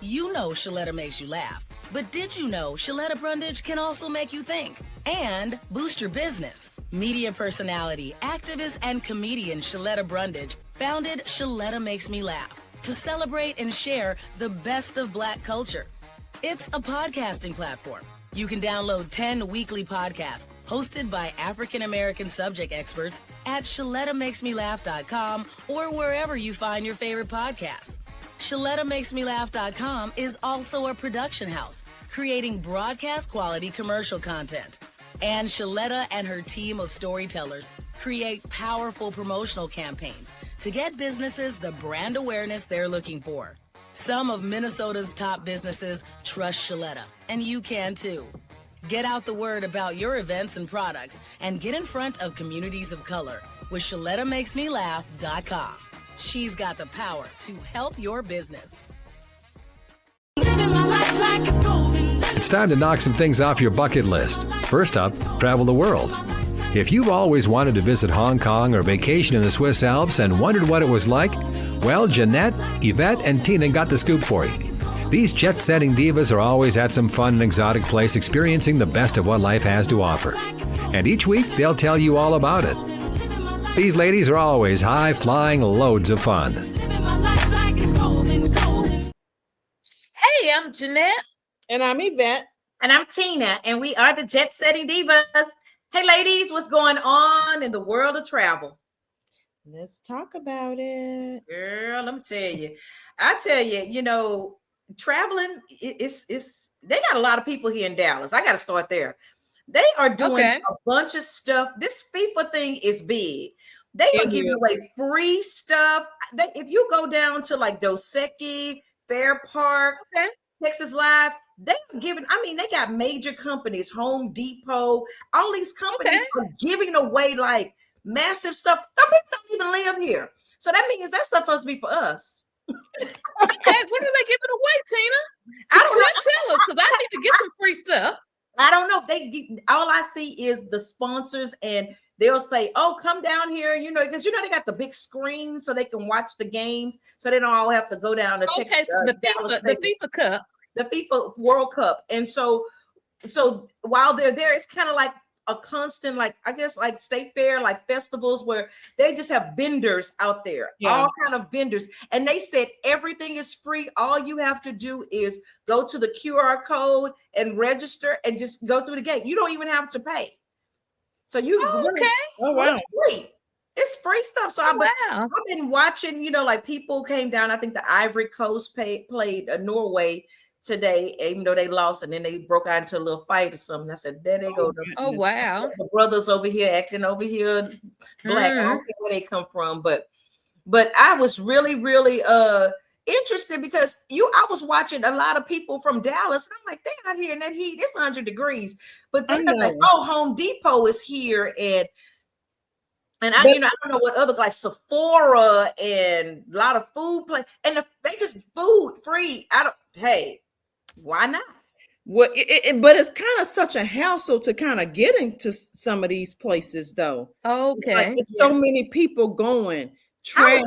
You know Sheletta makes you laugh, but did you know Sheletta Brundidge can also make you think and boost your business? Media personality, activist, and comedian Sheletta Brundidge founded Sheletta Makes Me Laugh to celebrate and share the best of Black culture. It's a podcasting platform. You can download 10 weekly podcasts hosted by African-American subject experts at ShelettaMakesMeLaugh.com or wherever you find your favorite podcasts. ShelettaMakesMeLaugh.com is also a production house, creating broadcast quality commercial content. And Sheletta and her team of storytellers create powerful promotional campaigns to get businesses the brand awareness they're looking for. Some of Minnesota's top businesses trust Sheletta, and you can too. Get out the word about your events and products and get in front of communities of color with ShelettaMakesMeLaugh.com. She's got the power to help your business. It's time to knock some things off your bucket list. First up, travel the world. If you've always wanted to visit Hong Kong or vacation in the Swiss Alps and wondered what it was like, well, Jeanette, Yvette, and Tina got the scoop for you. These jet-setting divas are always at some fun and exotic place experiencing the best of what life has to offer. And each week, they'll tell you all about it. These ladies are always high-flying loads of fun. Hey, I'm Jeanette. And I'm Yvette. And I'm Tina, and we are the Jet Setting Divas. Hey, ladies, what's going on in the world of travel? Let's talk about it. Girl, let me tell you. I tell you, traveling, it's they got a lot of people here in Dallas. I got to start there. They are doing a bunch of stuff. This FIFA thing is big. They are giving away free stuff. If you go down to like Dos Equis, Fair Park, Texas Live, they are giving, they got major companies, Home Depot, all these companies are giving away like massive stuff. Some people don't even live here. So that means that stuff supposed to be for us. Okay, what are they giving away, Tina? Tell us, because I need to get some free stuff. I don't know. All I see is the sponsors, and they'll say, "Oh, come down here," because they got the big screen so they can watch the games, so they don't all have to go down to Texas. The FIFA Cup, the FIFA World Cup, and so while they're there, it's kind of like a constant, like I guess, like state fair, like festivals where they just have vendors out there, all kind of vendors, and they said everything is free. All you have to do is go to the QR code and register, and just go through the gate. You don't even have to pay. So it's free. It's free stuff. So I've been watching. Like people came down. I think the Ivory Coast played Norway today, even though they lost, and then they broke out into a little fight or something. I said, there they go. The brothers over here acting over here black. I don't care where they come from, but I was really, really interested because I was watching a lot of people from Dallas. And I'm like, they're out here in that heat. It's 100 degrees. But then they're like, oh, Home Depot is here, and I don't know what other, like Sephora and a lot of food place, and they just food free. Why not? Well, but it's kind of such a hassle to kind of get into some of these places, though. Okay, it's so many people going. I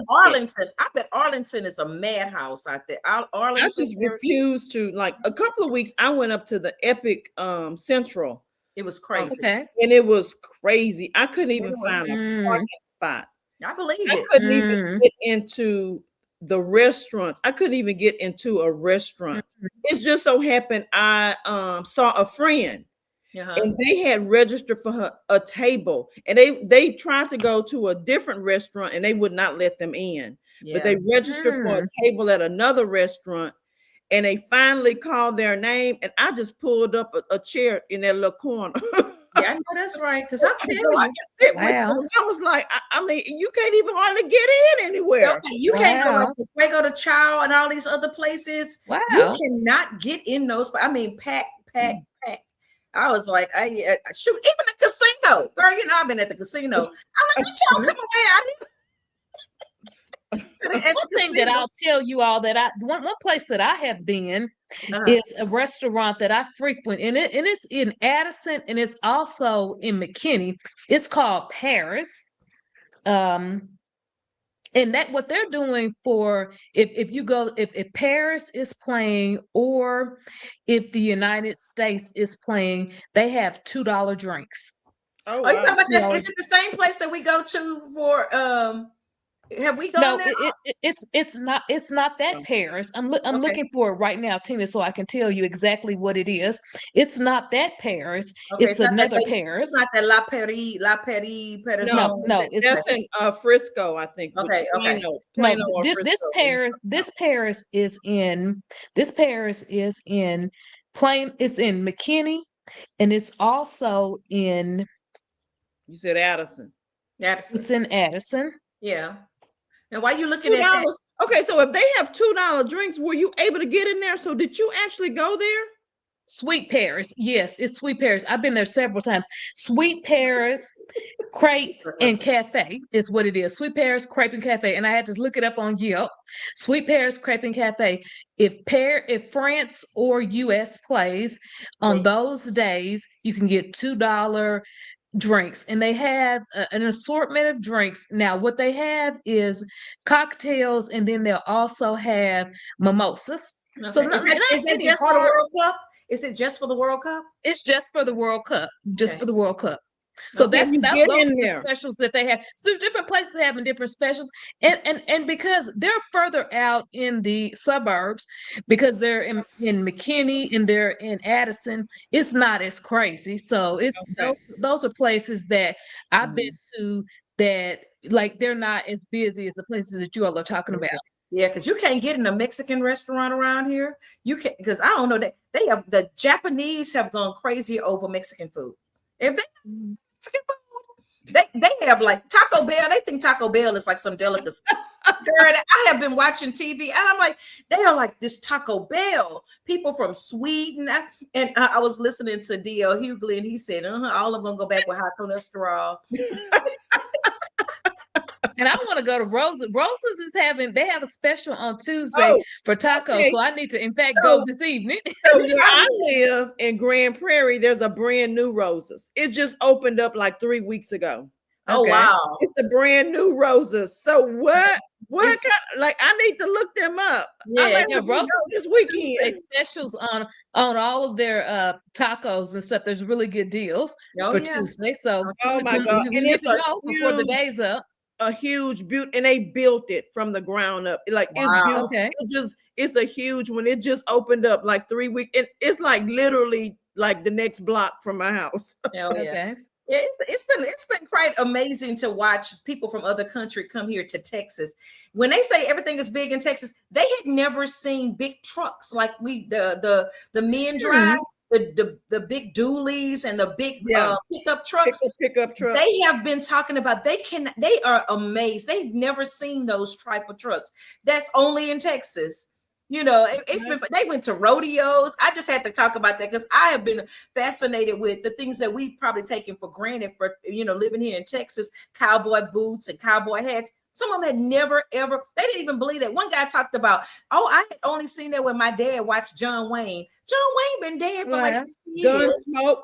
bet Arlington is a madhouse out there. Arlington, I just refuse to. Like a couple of weeks, I went up to the Epic Central. It was crazy, and it was crazy. I couldn't even find a parking spot. I believe it. I couldn't even get into the restaurants. I couldn't even get into a restaurant. It just so happened I saw a friend, and they had registered for her a table, and they tried to go to a different restaurant, and they would not let them in. But they registered for a table at another restaurant, and they finally called their name, and I just pulled up a chair in that little corner. Yeah, I know that's right. Because I tell you, I was like, you can't even hardly get in anywhere. Okay, you can't go like Fuego de Chao and all these other places. Wow, you cannot get in those. Pack. I was like, shoot, even the casino, girl. I've been at the casino. I'm like, y'all come away out here. One thing that I'll tell you all that one place that I have been is a restaurant that I frequent, and it's in Addison, and it's also in McKinney. It's called Paris, and And that what they're doing for if you go if Paris is playing or if the United States is playing, they have $2 drinks. Oh, Are you talking wow. about this? Is it the same place that we go to for have we gone No, there? it's not that Paris. I'm Okay. looking for it right now, Tina, so I can tell you exactly what it is. It's not that Paris. Okay, It's another It's Paris. not that La Paris, No, it's That's in Frisco, I think. Okay, okay. Plano no. or This Frisco. Paris is in Plain. It's in McKinney, and it's also in. You said Addison. Addison. It's in Addison. Yeah. And why are you looking at $2. that? Okay, so if they have $2 drinks, were you able to get in there? So did you actually go there? Sweet Paris. Yes, it's Sweet Paris. I've been there several times. Sweet Paris Crepe and Cafe is what it is. Sweet Paris Crepe and Cafe. And I had to look it up on Yelp. Sweet Paris Crepe and Cafe. If France or US plays on those days, you can get $2 drinks, and they have an assortment of drinks. Now, what they have is cocktails, and then they'll also have mimosas. Okay. So, is it just for the World Cup? Is it just for the World Cup? It's just for the World Cup. Just Okay. for the World Cup. So Okay, those you are get the in there. specials that they have. So there's different places having different specials, and because they're further out in the suburbs, because they're in McKinney and they're in Addison, it's not as crazy. So it's those are places that I've been to that like they're not as busy as the places that you all are talking about. Yeah, because you can't get in a Mexican restaurant around here. You can't, because I don't know that they have the Japanese have gone crazy over Mexican food. If they Mexican food, they have like Taco Bell. They think Taco Bell is like some delicacy. Girl, I have been watching TV and I'm like, they are like this Taco Bell. People from Sweden. And I was listening to D.L. Hughley and he said, all of them gonna go back with high cholesterol. And I want to go to Rosa's. Rosa's they have a special on Tuesday for tacos. So I need to, in fact, go this evening. So where I live in Grand Prairie, there's a brand new Rosa's. It just opened up like 3 weeks ago. Oh, wow. It's a brand new Rosa's. So what like I need to look them up. Yeah, Rosa's this weekend. Tuesday specials on all of their tacos and stuff. There's really good deals for Tuesday. So my God. We need to go before the day's up. A huge beauty, and they built it from the ground up. Like it's beautiful. Okay. It's a huge one. It just opened up like 3 weeks. And it's like literally like the next block from my house. Okay. Yeah, it's been quite amazing to watch people from other country come here to Texas. When they say everything is big in Texas, they had never seen big trucks like the men drive. The big dualies and the big pickup trucks. Pickup trucks. They have been talking about they are amazed. They've never seen those type of trucks. That's only in Texas. You know, they went to rodeos. I just had to talk about that because I have been fascinated with the things that we've probably taken for granted for, living here in Texas, cowboy boots and cowboy hats. Some of them had never, ever, they didn't even believe that. One guy talked about, I had only seen that when my dad watched John Wayne. John Wayne been dead for like 60 years. Gunsmoke.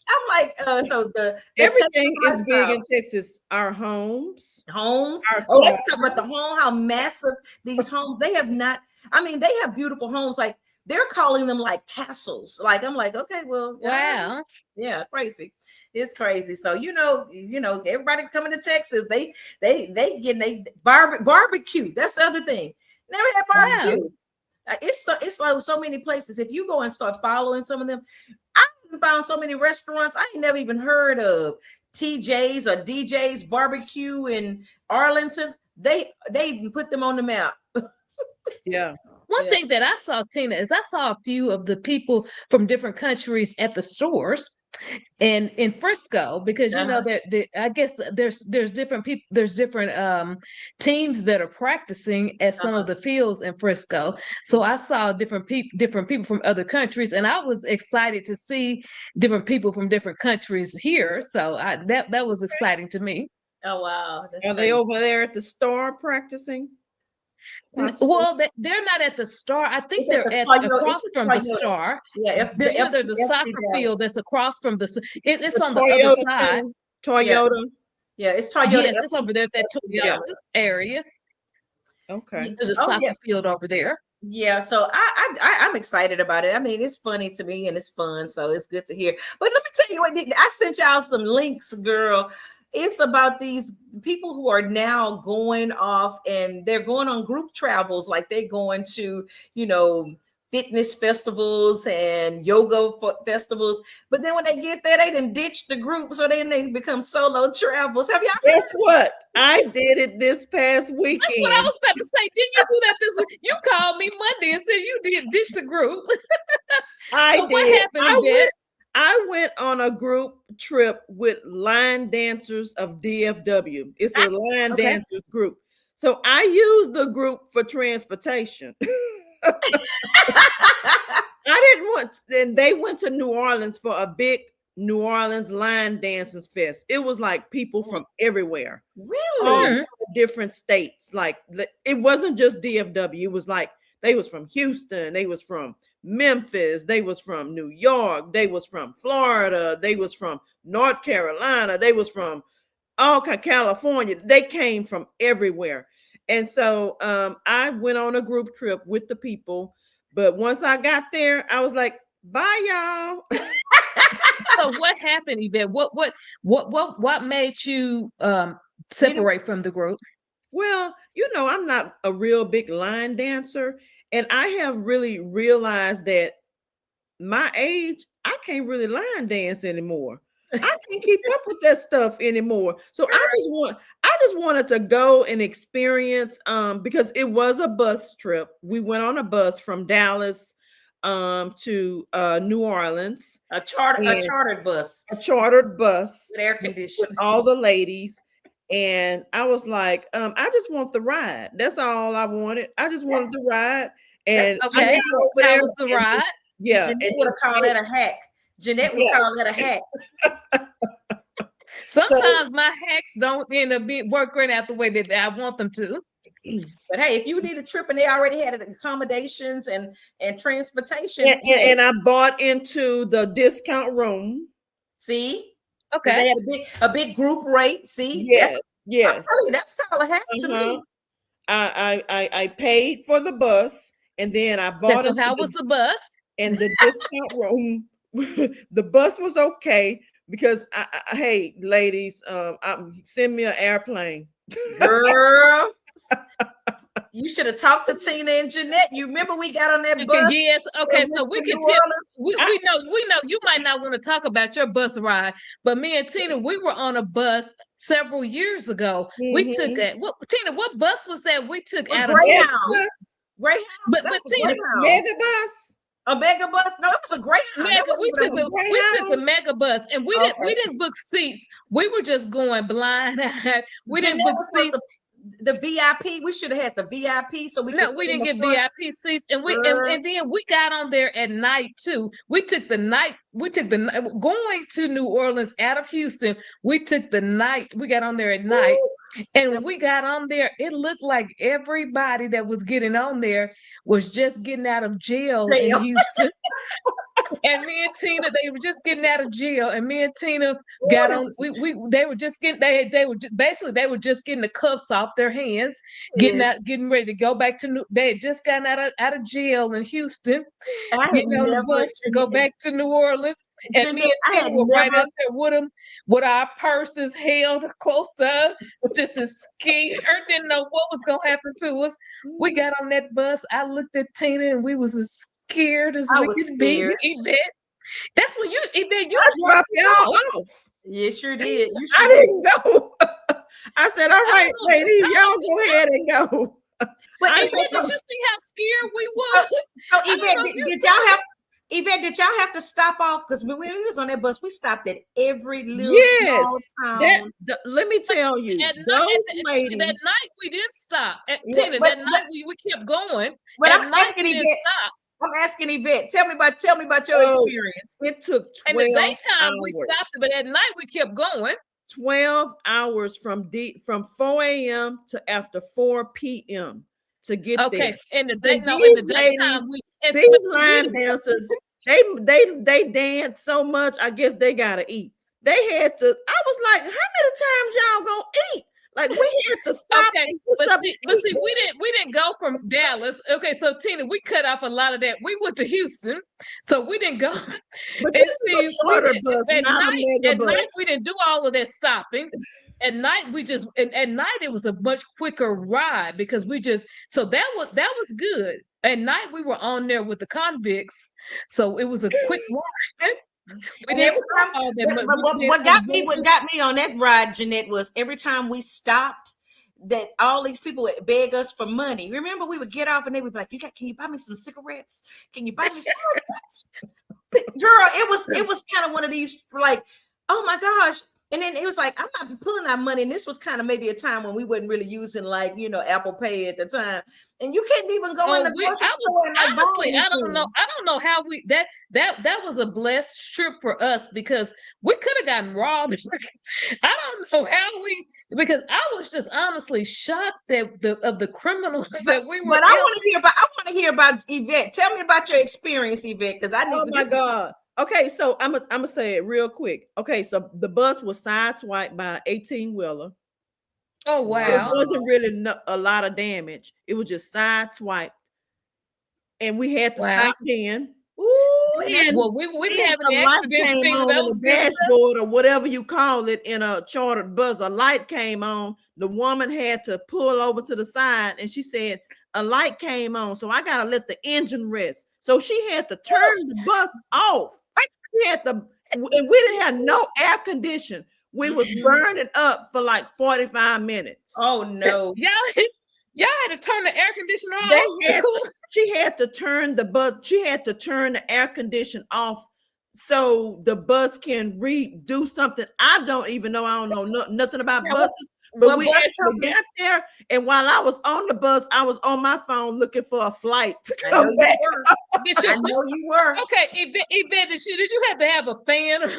I'm like, so the everything is big in Texas. Our homes. They talk about the home, how massive these homes. They have not. I mean, they have beautiful homes. Like they're calling them like castles. Like I'm like, okay, well, wow, yeah, crazy. It's crazy. So everybody coming to Texas, they getting a barbecue. That's the other thing. Never had barbecue. Wow. It's like so many places. If you go and start following some of them, I found so many restaurants I ain't never even heard of. TJ's or DJ's barbecue in Arlington. They put them on the map. Yeah. One thing that I saw, Tina, is I saw a few of the people from different countries at the stores and in Frisco, because I guess there's different people, there's different teams that are practicing at some of the fields in Frisco. So I saw different people from other countries, and I was excited to see different people from different countries here. So that was exciting to me. Oh wow! Are they over there at the store practicing? Well, they're not at the Star. I think they're across from the Star. Yeah, there's a soccer field that's across from the. It's on the other side. Toyota. Yeah, it's Toyota. Yes, it's over there at that Toyota area. Okay. There's a soccer field over there. Yeah, so I'm excited about it. I mean, it's funny to me and it's fun, so it's good to hear. But let me tell you what, I sent y'all some links, girl. It's about these people who are now going off and they're going on group travels, like they're going to, fitness festivals and yoga festivals. But then when they get there, they done ditch the group, so then they become solo travels. Have y'all? Guess what? I did it this past weekend. That's what I was about to say. Didn't you do that this week? You called me Monday and said you did ditch the group. So what happened, Yvette? I went on a group trip with line dancers of DFW. It's a line dancers group. So I used the group for transportation. And they went to New Orleans for a big New Orleans line dancers fest. It was like people from everywhere. Really? All different states. Like it wasn't just DFW. It was like they was from Houston, they was from Memphis, they was from New York, they was from Florida, they was from North Carolina, they was from California. They came from everywhere. And so I went on a group trip with the people, but once I got there, I was like, bye y'all. So what happened, Yvette? What made you separate from the group? Well, I'm not a real big line dancer, and I have really realized that my age, I can't really line dance anymore. I can't keep up with that stuff anymore. So I just wanted to go and experience because it was a bus trip. We went on a bus from Dallas to New Orleans. A chartered bus. A chartered bus with air conditioning. With all the ladies. And I was like, I just want the ride. That's all I wanted. I just wanted the ride. And okay, that was the ride. Yeah. Jeanette would call that a hack. Jeanette would call that a hack. Sometimes my hacks don't end up working out the way that I want them to. But hey, if you need a trip and they already had accommodations and transportation, and I bought into the discount room. See, okay, they had a big group rate. See, yes. That's called a hack to me. I paid for the bus, and then I bought. So how was the bus? And the discount room. The bus was okay because hey, ladies, send me an airplane. Girl, you should have talked to Tina and Jeanette. You remember we got on that bus? Yes. Okay, so we can tell. We know you might not want to talk about your bus ride, but me and Tina, we were on a bus several years ago. We took Tina, what bus was that we took out of Greyhound? But Tina, mega bus. A mega bus? No, it was a Greyhound. We took the mega bus, and we didn't book seats. We were just going blind-eyed. We didn't book seats. The VIP, we should have had the VIP, so we didn't get VIP seats, and and then we got on there at night too. We took the night going to New Orleans out of Houston. We took the night. We got on there at night. And when we got on there, it looked like everybody that was getting on there was just getting out of jail in Houston. And me and Tina, they were just getting out of jail. And me and Tina got on. They were just getting. They were just getting the cuffs off their hands, getting ready to go back to They had just gotten out of jail in Houston, getting on the bus to go back to New Orleans. And me and Tina were right out there with them, with our purses held close to us, just as scared, didn't know what was gonna happen to us. We got on that bus. I looked at Tina, and we was as scared as we could be. Yvette, that's when Yvette, you dropped y'all off. You sure did. I didn't go. I said, all right, ladies, y'all go ahead and go. But did you see how scared we was? So Yvette, did y'all have to stop off? Because when we was on that bus, we stopped at every little small town. Let me tell you, ladies. That night we didn't stop. Tina, that night we kept going. But I'm asking Yvette. Tell me about your experience. It took 12 In the daytime hours. we stopped, but at night we kept going. 12 hours from 4 a.m. to after 4 p.m. to get there. Okay, in the daytime these line dancers, they dance so much. I guess they gotta eat they had to. I was like, how many times y'all gonna eat? Like we had to stop. Okay, but see, we didn't go from Dallas. Okay, so Tina, we cut off a lot of that. We went to Houston, so we didn't go. But this is a shorter bus, at not night, a mega at bus. night we didn't do all of that stopping. At night we just at night it was a much quicker ride because we just so that was good. At night we were on there with the convicts, so it was a quick ride. What got me on that ride, Jeanette, was every time we stopped, that all these people would beg us for money. Remember, we would get off and they would be like, can you buy me some cigarettes? Can you buy me some cigarettes? Girl, it was kind of one of these like, oh my gosh. And then it was like, I'm not pulling out money. And this was kind of maybe a time when we wasn't really using like, Apple Pay at the time. And you couldn't even go in the grocery store and like honestly, I don't know how we that was a blessed trip for us because we could have gotten robbed. I don't know how because I was just honestly shocked that of the criminals that we were. But I want to hear about Yvette. Tell me about your experience, Yvette, because I need. Oh my God. Okay, so I'm gonna say it real quick. Okay, so the bus was sideswiped by an 18-wheeler. Oh wow! It wasn't really a lot of damage. It was just sideswiped, and we had to stop then. Ooh, well, we didn't have any accidents. That was the dashboard or whatever you call it in a chartered bus. A light came on. The woman had to pull over to the side, and she said a light came on, so I gotta let the engine rest. So she had to turn the bus off. We had and we didn't have no air condition. We was burning up for like 45 minutes. Oh no. Y'all had to turn the air conditioner off. She had to turn the air conditioner off so the bus can do something. I don't know nothing about buses. But we actually got there, and while I was on the bus, I was on my phone looking for a flight to come back. I know you were. Okay, Yvette, did you have to have a fan?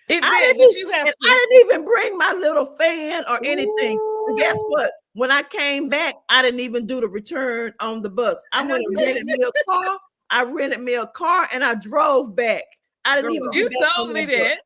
I didn't even bring my little fan or anything. Ooh. Guess what? When I came back, I didn't even do the return on the bus. I went and rented me a car. I rented me a car, and I drove back. I didn't even. You told me that.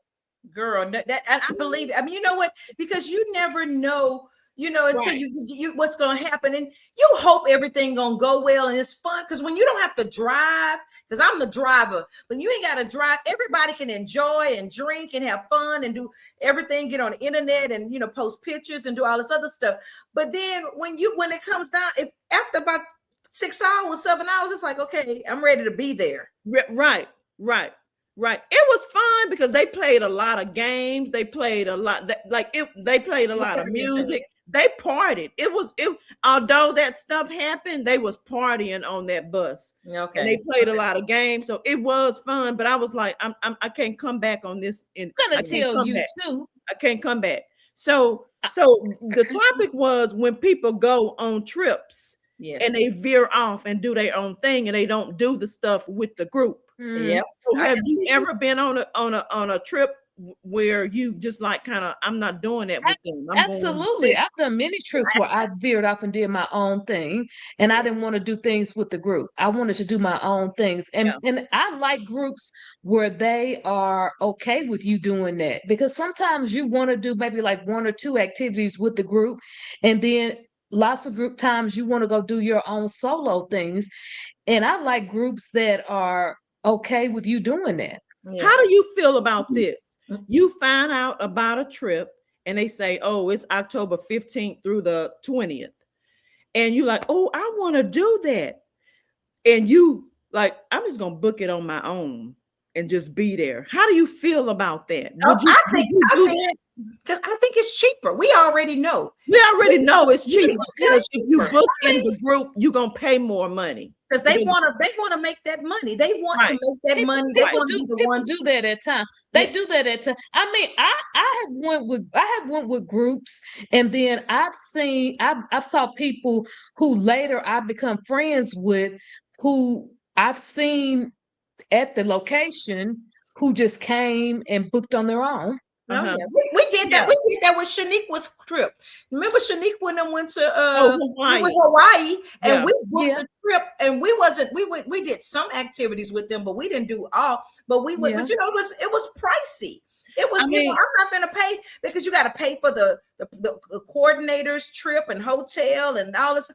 Girl, that and I believe. I mean, you know what? Because you never know, until you what's going to happen, and you hope everything gonna go well and it's fun. Because when you don't have to drive, because I'm the driver, when you ain't got to drive, everybody can enjoy and drink and have fun and do everything. Get on the internet and post pictures and do all this other stuff. But then when it comes down, if after about 6 hours, 7 hours, it's like, okay, I'm ready to be there. Right. It was fun because they played a lot of games. They played a lot. They played a lot of music. They partied. Although that stuff happened, they was partying on that bus. Okay. And they played a lot of games, so it was fun. But I was like, I can't come back on this. I'm gonna tell you too. I can't come back. So the topic was when people go on trips, and they veer off and do their own thing, and they don't do the stuff with the group. Yeah. So have you ever been on a trip where you just like kind of, I'm not doing that with them? Absolutely. I've done many trips where I veered off and did my own thing, and I didn't want to do things with the group. I wanted to do my own things. And I like groups where they are okay with you doing that, because sometimes you want to do maybe like 1 or 2 activities with the group, and then lots of group times you want to go do your own solo things. And I like groups that are okay with you doing that. Yeah. How do you feel about this? You find out about a trip and they say, oh, it's October 15th through the 20th. And you're like, oh, I want to do that. And you like, I'm just going to book it on my own and just be there. How do you feel about that? Because I think it's cheaper. We already know. It's cheaper. Because if you book in the group, you're going to pay more money. Because they want to make that money. They want to make that money. They want to be the ones do that at times. They do that at times. I mean, I have went with groups, and then I've saw people who later I've become friends with, who I've seen at the location, who just came and booked on their own. Yeah. We did that. We did that with Shaniqua's trip. Remember, Shaniqua and them went to Hawaii, and we booked the trip. And we did some activities with them, but we didn't do all. But we went. But it was pricey. It was, I'm not going to pay because you got to pay for the coordinator's trip and hotel and all this.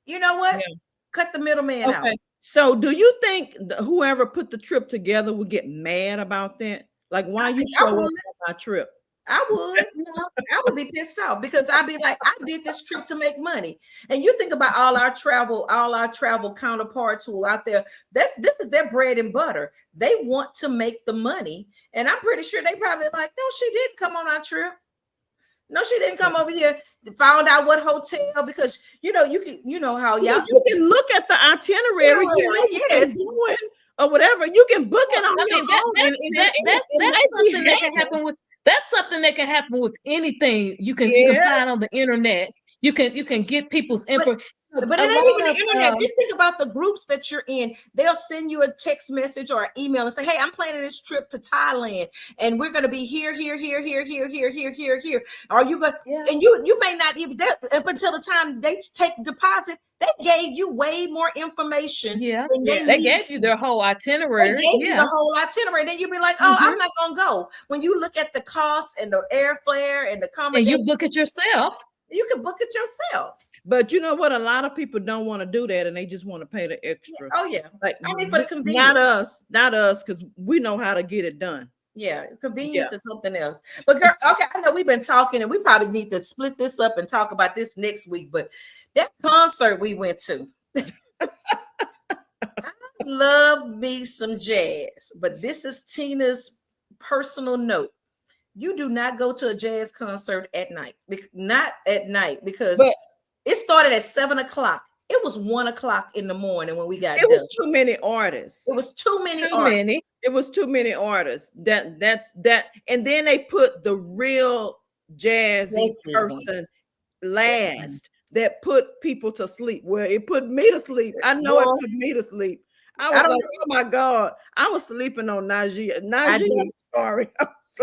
You know what? Yeah. Cut the middleman out. So do you think whoever put the trip together would get mad about that? Like, why you show up on my trip? I would. I would be pissed off because I'd be like, I did this trip to make money. And you think about all our travel counterparts who are out there, this is their bread and butter. They want to make the money. And I'm pretty sure they probably like, no, she didn't come on our trip. No, she didn't come over here. Found out what hotel because you know how y'all you can look at the itinerary, yes, or whatever. You can book it on your own. That's something that can happen with. That's something that can happen with anything. You can find on the internet. You can get people's info. But it ain't even the internet. Just think about the groups that you're in. They'll send you a text message or an email and say, hey, I'm planning this trip to Thailand and we're going to be here. Are you going and you may not even up until the time they take deposit, they gave you way more information. Yeah. They gave you their whole itinerary. They gave you the whole itinerary. Then you'd be like, oh, I'm not going to go. When you look at the cost and the airfare and the accommodation. And you book it yourself. You can book it yourself. But you know what? A lot of people don't want to do that, and they just want to pay the extra. Oh yeah, like I mean for the convenience. Not us, because we know how to get it done. Yeah, convenience is something else. But girl, okay, I know we've been talking, and we probably need to split this up and talk about this next week. But that concert we went to, I love me some jazz. But this is Tina's personal note. You do not go to a jazz concert at night. Not at night because. It started at 7:00. It was 1:00 in the morning when we got done. It was too many artists. It was too many. It was too many artists. That's and then they put the real jazzy person last. That put people to sleep. Well, it put me to sleep. I know it put me to sleep. I was like, oh my God, I was sleeping on Najee. I'm sorry.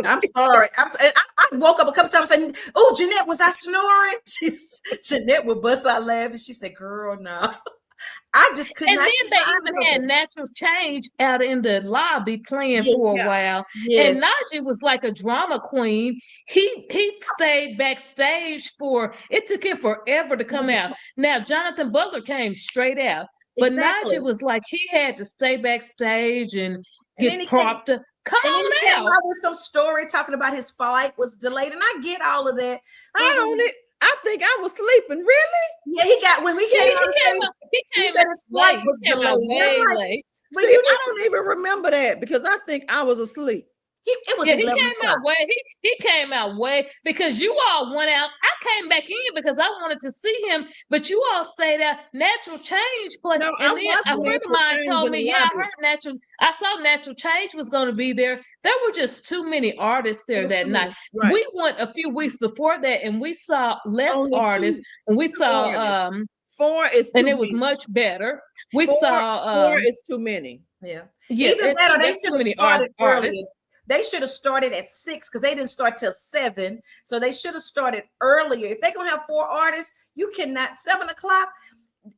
I'm sorry. I woke up a couple times saying, oh, Jeanette, was I snoring? Jeanette would bust out laughing. She said, girl, no. I just couldn't. And then they even had Natural Change out in the lobby playing for a while. Yes. And Najee was like a drama queen. He stayed backstage it took him forever to come out. Now, Jonathan Butler came straight out. But Najee was like, he had to stay backstage and get propped up. Come on now. I was some story talking about his flight was delayed. And I get all of that. I think I was sleeping. Really? Yeah, he got, when we came on stage, he said his flight was delayed. Late. But I don't even remember that because I think I was asleep. He came out way because you all went out. I came back in because I wanted to see him, but you all stayed out. Natural Change played, and then a friend of mine told me, I heard I saw Natural Change was going to be there. There were just too many artists there that night. Right. We went a few weeks before that, and we saw less artists, and we saw 4 is, and it was much better. We saw 4 is too many. Yeah. Either that or there's too many artists. They should have started at 6 because they didn't start till 7. So they should have started earlier. If they're gonna have 4 artists, you cannot 7:00.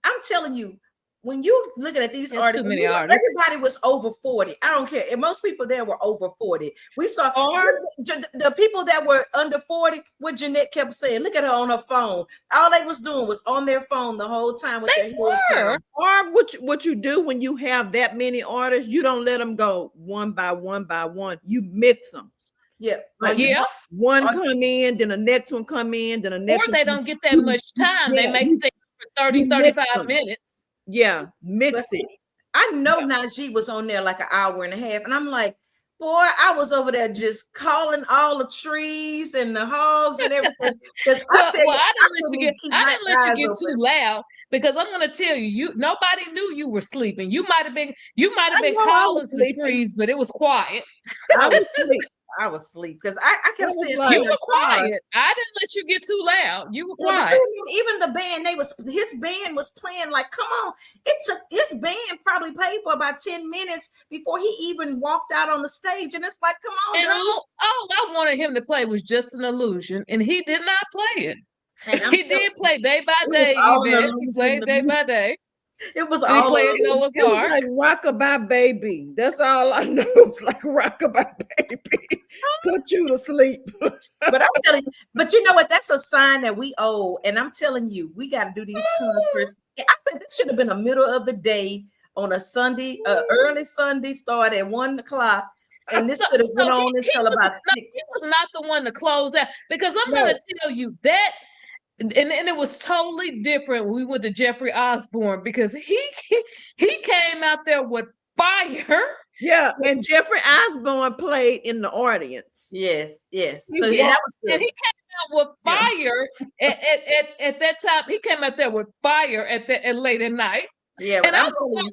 I'm telling you, when you looking at these artists, everybody was over 40. I don't care. And most people there were over 40. We saw the people that were under 40, what Jeanette kept saying, look at her on her phone. All they was doing was on their phone the whole time with their heels down. Or what you do when you have that many artists, you don't let them go one by one. You mix them. Yeah. One come in, then the next one come in, then the next one. Or they don't get that much time. They may stay for 30, 35 minutes. Yeah, mix it. I know Najee was on there like an hour and a half, and I'm like, boy, I was over there just calling all the trees and the hogs and everything. I didn't let you get too loud because I'm going to tell you, nobody knew you were sleeping. You might have been calling to the trees, but it was quiet. I was asleep. I was asleep because I kept saying you were quiet. I didn't let you get too loud. You were quiet. Even the band, his band was playing like, come on. It took his band probably paid for about 10 minutes before he even walked out on the stage. And it's like, come on, and all I wanted him to play was Just an Illusion, and he did not play it. He did play Day by Day. He played Day by Day. It was all played Noah's Ark. Like Rockabye Baby. That's all I know. It's like Rockabye Baby. put you to sleep. But I'm telling you, but you know what? That's a sign that we owe. And I'm telling you, we got to do these concerts. I think this should have been the middle of the day on a Sunday, early Sunday, start at 1 o'clock. And this could have went on until about 6. He was not the one to close out, because I'm going to tell you that. And it was totally different when we went to Jeffrey Osborne, because he came out there with fire. Yeah, and Jeffrey Osborne played in the audience. Yes. So yeah, that was good. And he came out with fire at that time. He came out there with fire at late at night. Yeah, and I'm going to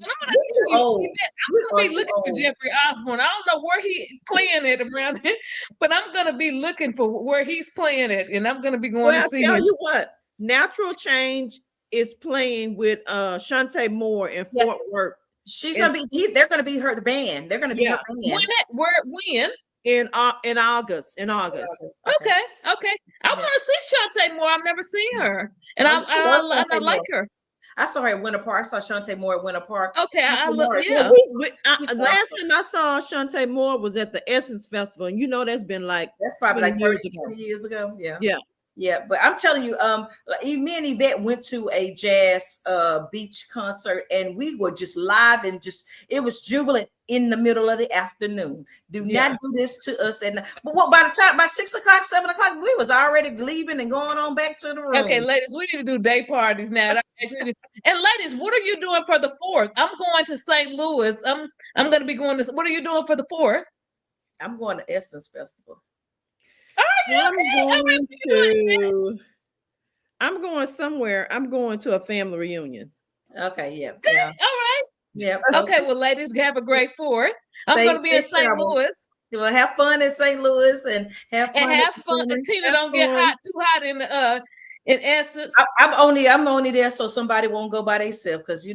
be looking for Jeffrey Osborne. I don't know where he's playing it around here, but I'm going to be looking for where he's playing it, and I'm going to be going to see him. I'll tell you what, Natural Change is playing with Shantae Moore in Fort Worth. She's going to be. They're going to be the band. They're going to be her band. When? In August. Okay. I want to see Shantae Moore. I've never seen her, and I like her. I saw her at Winter Park. I saw Shantae Moore at Winter Park. Okay, I love her. Yeah. Last time I saw Shantae Moore was at the Essence Festival, and that's been that's probably like 30 years ago. Yeah. But I'm telling you, me and Yvette went to a jazz beach concert, and we were just live and it was jubilant in the middle of the afternoon. Do not do this to us. But by the time, by 6 o'clock, 7 o'clock, we was already leaving and going on back to the room. Okay, ladies, we need to do day parties now. And ladies, what are you doing for the 4th? I'm going to St. Louis. I'm going to be going to. What are you doing for the 4th? I'm going to Essence Festival. I'm going somewhere. I'm going to a family reunion. Okay, yeah. All right. Yeah. Okay, well, ladies, have a great 4th. I'm going to be in St. Louis. Well, have fun in St. Louis and have fun. Tina, don't get too hot in Essence. I'm only there so somebody won't go by themselves, because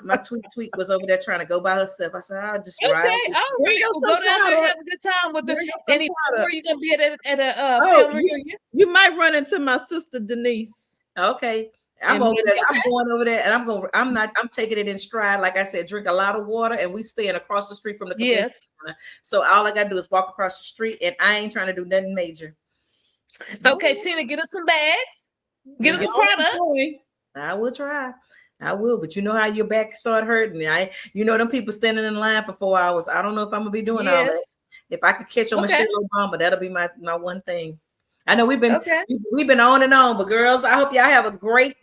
my tweet was over there trying to go by herself. I said, I'll just ride. Okay, all right. We'll go down there and have a good time with where are you gonna be at a family reunion? You might run into my sister Denise. Okay. I'm over there. I'm going over there, and I'm taking it in stride. Like I said, drink a lot of water, and we staying across the street from the convention center. So all I gotta do is walk across the street, and I ain't trying to do nothing major. Okay, Tina, get us some bags. Get us some products. I will try. I will, but you know how your back start hurting. Them people standing in line for 4 hours. I don't know if I'm gonna be doing all that. If I could catch on Michelle Obama, that'll be my one thing. I know we've been on and on, but girls, I hope y'all have a great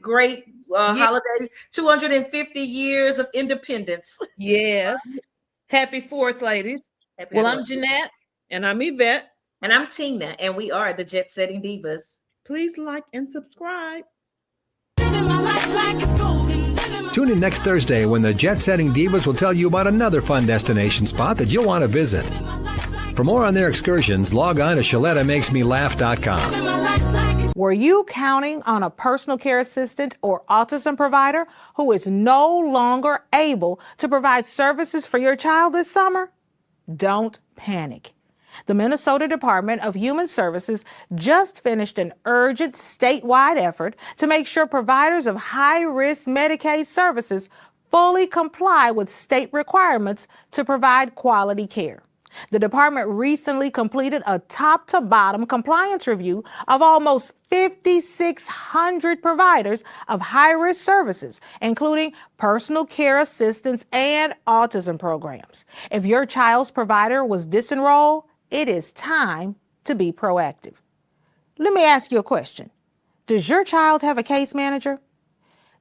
holiday. 250 years of independence. Yes. Happy 4th, ladies. I'm Jeanette. And I'm Yvette. And I'm Tina. And we are the Jet Setting Divas. Please like and subscribe. Tune in next Thursday when the Jet Setting Divas will tell you about another fun destination spot that you'll want to visit. For more on their excursions, log on to ShelettaMakesMeLaugh.com. Were you counting on a personal care assistant or autism provider who is no longer able to provide services for your child this summer? Don't panic. The Minnesota Department of Human Services just finished an urgent statewide effort to make sure providers of high-risk Medicaid services fully comply with state requirements to provide quality care. The department recently completed a top-to-bottom compliance review of almost 5,600 providers of high-risk services, including personal care assistance and autism programs. If your child's provider was disenrolled, it is time to be proactive. Let me ask you a question. Does your child have a case manager?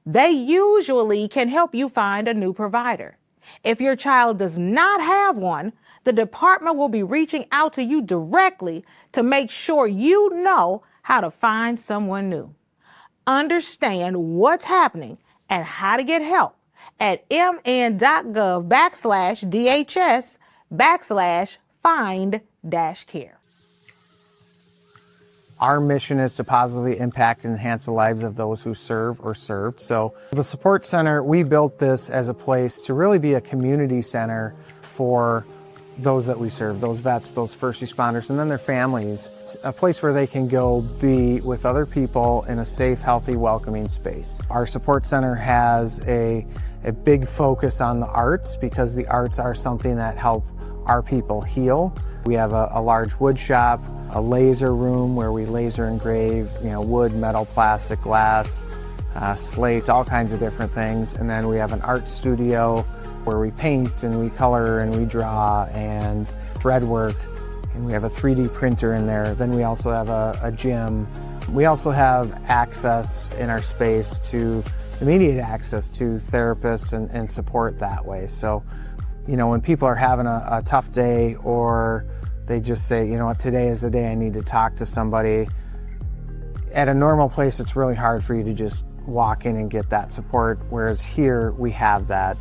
They usually can help you find a new provider. If your child does not have one, the department will be reaching out to you directly to make sure you know how to find someone new. Understand what's happening and how to get help at mn.gov/DHS/find-care. Our mission is to positively impact and enhance the lives of those who serve or served. So the Support Center, we built this as a place to really be a community center for those that we serve, those vets, those first responders, and then their families. It's a place where they can go be with other people in a safe, healthy, welcoming space. Our Support Center has a big focus on the arts, because the arts are something that help our people heal. We have a large wood shop, a laser room where we laser engrave, wood, metal, plastic, glass, slate, all kinds of different things. And then we have an art studio where we paint and we color and we draw and thread work. And we have a 3D printer in there. Then we also have a gym. We also have access in our space to immediate access to therapists and support that way. So, when people are having a tough day, or they just say, today is the day I need to talk to somebody. At a normal place, it's really hard for you to just walk in and get that support. Whereas here, we have that.